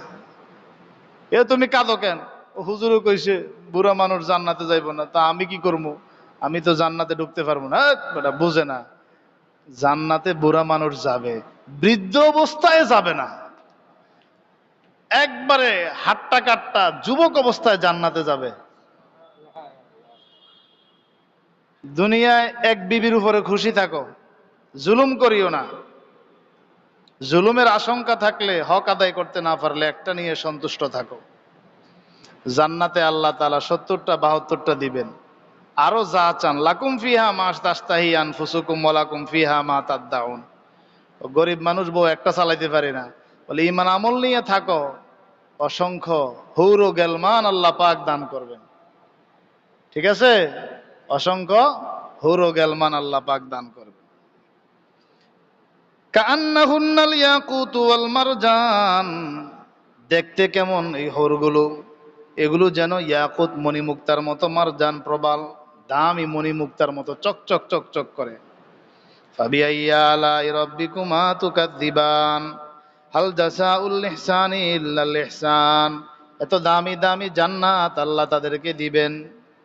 এ তুমি কাঁদো কেন? ও হুজুরও কইছে বুড়া মানুষ জান্নাতে যাইবো না, তা আমি কি করবো? আমি তো জান্নাতে ঢুকতে পারবো না। বেটা বুঝে না, জান্নাতে বুড়া মানুষ যাবে, বৃদ্ধ অবস্থায় যাবে না। একবারে হাট্টা কাট্টা যুবক অবস্থায় জান্নাতে যাবে। দুনিয়ায় এক বিবির উপরে খুশি থাকো, জুলুম করিও না। জুলুমের আশঙ্কা থাকলে, হক আদায় করতে না পারলে একটা নিয়ে সন্তুষ্ট থাকো। জান্নাতে আল্লাহ তাআলা ৭০টা ৭২টা দিবেন। আরো যা চান, লাকুম ফিহা মা তাশতাহি আনফুসুকুম ওয়া লাকুম ফিহা মা তাদদাউন। গরিব মানুষ, বউ একটা চালাইতে পারি না, বলে ঈমান আমল নিয়ে থাকো, অসংখ্য হুর ও গেলমান আল্লাহ পাক দান করবেন। ঠিক আছে, অসংখ্য হুর ও গেলমান আল্লাহ পাক দান করবেন। কাআন্নাহুন্নাল ইয়াকুতু ওয়াল মারজান, দেখতে কেমন এই হরগুলো? এগুলো যেন ইয়াকুত মণিমুক্তার মতো, মারজান প্রবাল দামি মণিমুক্তার মতো চকচক চকচক করে। ফাবিআইয়ি আলাই রাব্বিকুমা তুকাদ্দিবান, হাল জাযাউল ইহসানি ইল্লাল ইহসান। এত দামি দামি জান্নাত আল্লাহ তাদেরকে দিবেন,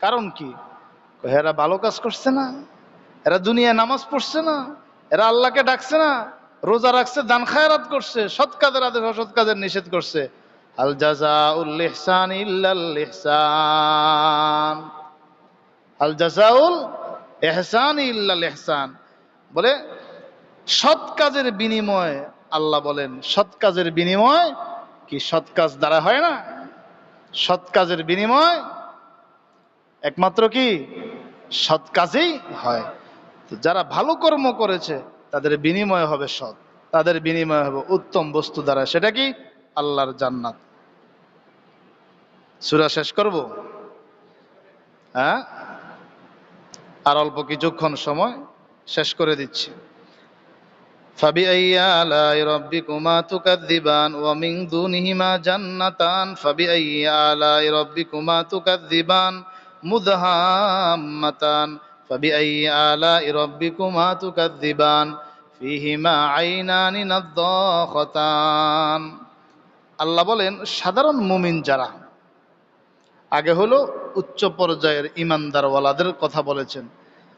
কারণ কি? এরা ভালো কাজ করছে না, এরা দুনিয়ায় নামাজ পড়ছে না, এরা আল্লাহকে ডাকছে না, রোজা রাখছে, দান খায়রাত করছে, সৎ কাজের আদেশ অসৎ কাজের নিষেধ করছে। আল জাযাউল ইহসান ইল্লাল ইহসান, আল জাযাউল ইহসান ইল্লাল ইহসান। বলে সৎ কাজের বিনিময়, আল্লাহ বলেন সৎ কাজের বিনিময় কি সৎ কাজ দ্বারা হয় না? সৎ কাজের বিনিময় একমাত্র কি সৎ কাজেই হয়। তো যারা ভালো কর্ম করেছে তাদের বিনিময় হবে সৎ, তাদের বিনিময় হবে উত্তম বস্তু দ্বারা, সেটা কি? আল্লাহর জান্নাত। সূরা শেষ করব, হ্যাঁ? আর অল্প কিছুক্ষণ সময়, শেষ করে দিচ্ছি। ফাবিআইয়ি আলাই রাব্বিকুমা তুকাদ্দিবান ওয়া মিন দুনিহিমা জান্নাতান ফাবিআইয়ি আলাই রাব্বিকুমা তুকাদ্দিবান মুদহাম্মাতান ফাবিআইয়ি আলাই রাব্বিকুমা তুকাদ্দিবান ফীহিমা আইনানি নাদ্দাখাতান। আল্লাহ বলেন সাধারণ মুমিন যারা, আগে হলো উচ্চ পর্যায়ের ইমানদারওয়ালাদের কথা বলেছেন,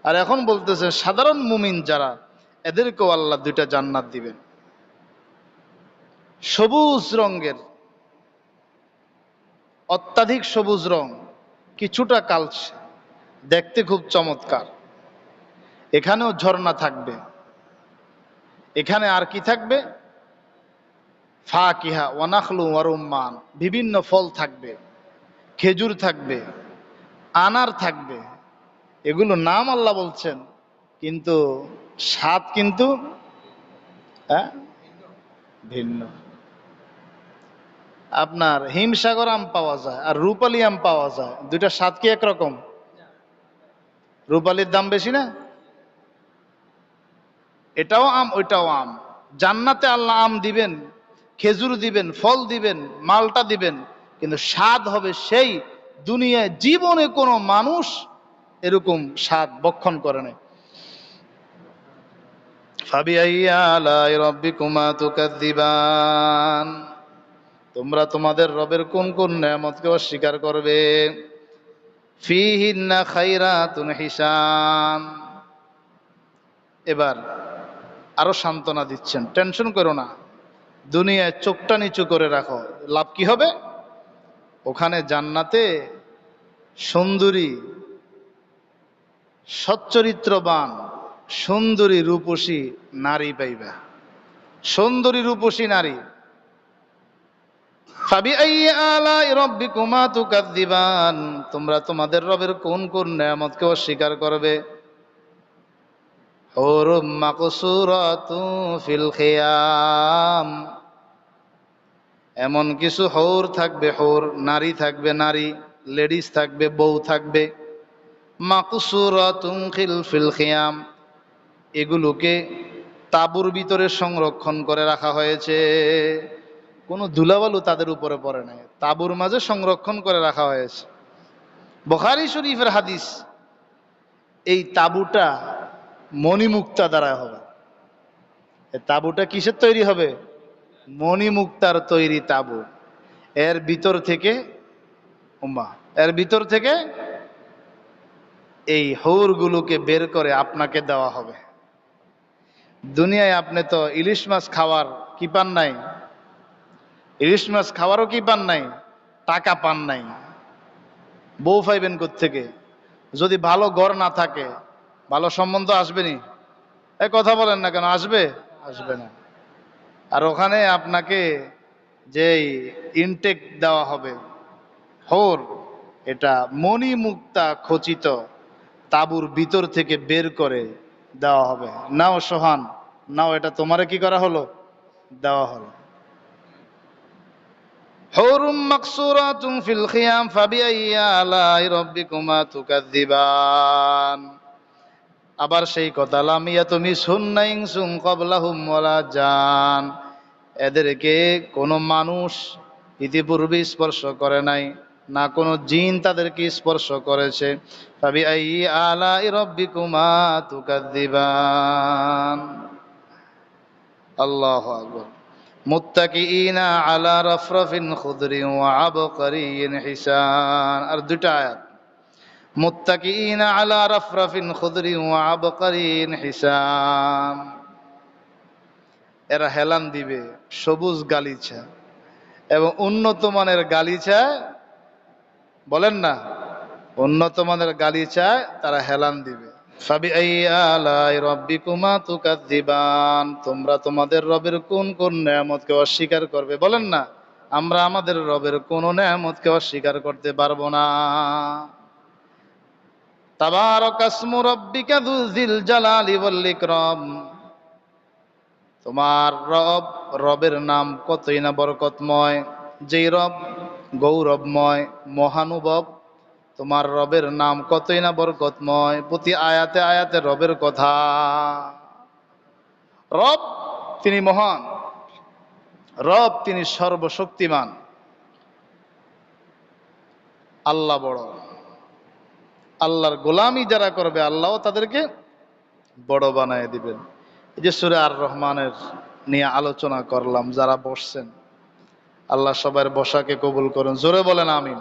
আর এখন বলতেছেন সাধারণ মুমিন যারা, এদেরকেও আল্লাহ দুইটা জান্নাত দিবেন। সবুজ রঙের, অত্যাধিক সবুজ রং, কিছুটা কালচে, দেখতে খুব চমৎকার। এখানেও ঝর্ণা থাকবে। এখানে আর কি থাকবে? ফাকিহা ওয়া নাখলু ওয়া রুম্মান, বিভিন্ন ফল থাকবে, খেজুর থাকবে, আনার থাকবে। এগুলো নাম আল্লাহ বলছেন, কিন্তু স্বাদ কিন্তু ভিন্ন। আপনার হিমসাগর আম পাওয়া যায় আর রূপালী আম পাওয়া যায়, দুইটা স্বাদ কি একরকম? রূপালীর দাম বেশি না? এটাও আম ওইটাও আম। জান্নাতে আল্লাহ আম দিবেন, খেজুর দিবেন, ফল দিবেন, মালটা দিবেন, কিন্তু স্বাদ হবে সেই দুনিয়ায় জীবনে কোনো মানুষ এরকম স্বাদ বক্ষণ করে নাই। ফাবিআইয়ি আলাই রাব্বিকুমা তুকাদ্দিবান, তোমরা তোমাদের রবের কোন কোন নেয়ামতকে অস্বীকার করবে? ফীহিন্না খায়রাতুন হিসান। এবার আরো সান্ত্বনা দিচ্ছেন, টেনশন করো না, দুনিয়ায় চোখটা নিচু করে রাখো, লাভ কি হবে? ওখানে জান্নাতে সুন্দরী, সচ্চরিত্রবান, সুন্দরী রূপসী নারী পাইবা, সুন্দরী রূপসী নারী। ফাবিআইয়ি আলাই রাব্বিকুমা তুকাদ্দিবান, তোমরা তোমাদের রবের কোন কোন নেয়ামতকে অস্বীকার করবে? হুরুম মাকসুরাতুন ফিল খিয়াম, এমন কিছু হৌর থাকবে, হৌর নারী থাকবে, নারী লেডিস থাকবে, বউ থাকবে, মাকসুরাতুন ফিল খিয়াম, এগুলোকে তাঁবুর ভিতরে সংরক্ষণ করে রাখা হয়েছে। কোনো ধুলাবালু তাদের উপরে পড়ে নাই, তাঁবুর মাঝে সংরক্ষণ করে রাখা হয়েছে। বুখারী শরীফের হাদিস। এই তাঁবুটা মণিমুক্তা দ্বারা হবে। এই তাঁবুটা কিসের তৈরি হবে? মণিমুক্তার তৈরি তাঁবু। এর ভিতর থেকে এর ভিতর থেকে এই হৌরগুলোকে বের করে আপনাকে দেওয়া হবে। দুনিয়ায় আপনি তো ইলিশ মাছ খাওয়ার কি পান নাই? ইলিশ মাছ খাওয়ারও কি পান নাই? টাকা পান নাই। বউ পাইবেন কোত্থেকে? যদি ভালো ঘর না থাকে, ভালো সম্বন্ধ আসবেনি? এই কথা বলেন না কেন, আসবে? আসবে না। আর ওখানে আপনাকে যেই ইনটেক দেওয়া হবে হৌর, এটা মণিমুক্তা খচিত তাঁবুর ভিতর থেকে বের করে দেওয়া হবে। নাও সোহান, নাও, এটা তোমারে কি করা হলো? দেওয়া হলো। হুরুম মাকসুরাতুন ফিল খিয়াম ফাবিআইয়ি আলাই রাব্বিকুমা তুকাযযিবান। আবার সেই কথা, লাম ইয়াতমিসহুন ইনসুন ক্বাবলাহুম ওয়ালা জান, এদেরকে কোনো মানুষ ইতিপূর্বে স্পর্শ করে নাই, না কোনো জিন তাদেরকে স্পর্শ করেছে। ফাবিআইয়ি আলাই রাব্বিকুমা তুকাযযিবান। আল্লাহু আকবার। মুত্তাকিইনা আলা রাফরাফিন খুদরিন ওয়া আবকারিয়িন হিসান। আর দুটা আয়াত, মুত্তাকিইনা আলা রাফরাফিন খুদরিন ওয়া আবকারিয়িন হিসান। এরা হেলান দিবে সবুজ গালিচা এবং উন্নত মানের গালিচা, বলেন না, উন্নত মানের গালিচায় তারা হেলান দিবে। ফাবিআইয়ি আলাই রাব্বিকুমা তুকাযযিবান, তোমরা তোমাদের রবের কোন কোন নেয়ামতকে অস্বীকার করবে? বলেন না, আমরা আমাদের রবের কোন নেয়ামতকে অস্বীকার করতে পারবো না। তাবারাকাসমু রাব্বিকা যুল জালালি ওয়াল ইকরাম, তোমার রবের নাম কতই না বরকতময়। যেই রব গৌরবময়, মহানুভব, তোমার রবের নাম কতই না বরকতময়। প্রতি আয়াতে আয়াতে রবের কথা। রব তিনি মহান, রব তিনি সর্বশক্তিমান। আল্লাহ বড়। আল্লাহর গোলামি যারা করবে, আল্লাহও তাদেরকে বড় বানায় দিবেন। এই যে সূরা আর রহমানের নিয়ে আলোচনা করলাম, যারা বসছেন, আল্লাহ সবার বসাকে কবুল করুন। জোরে বলেন আমিন।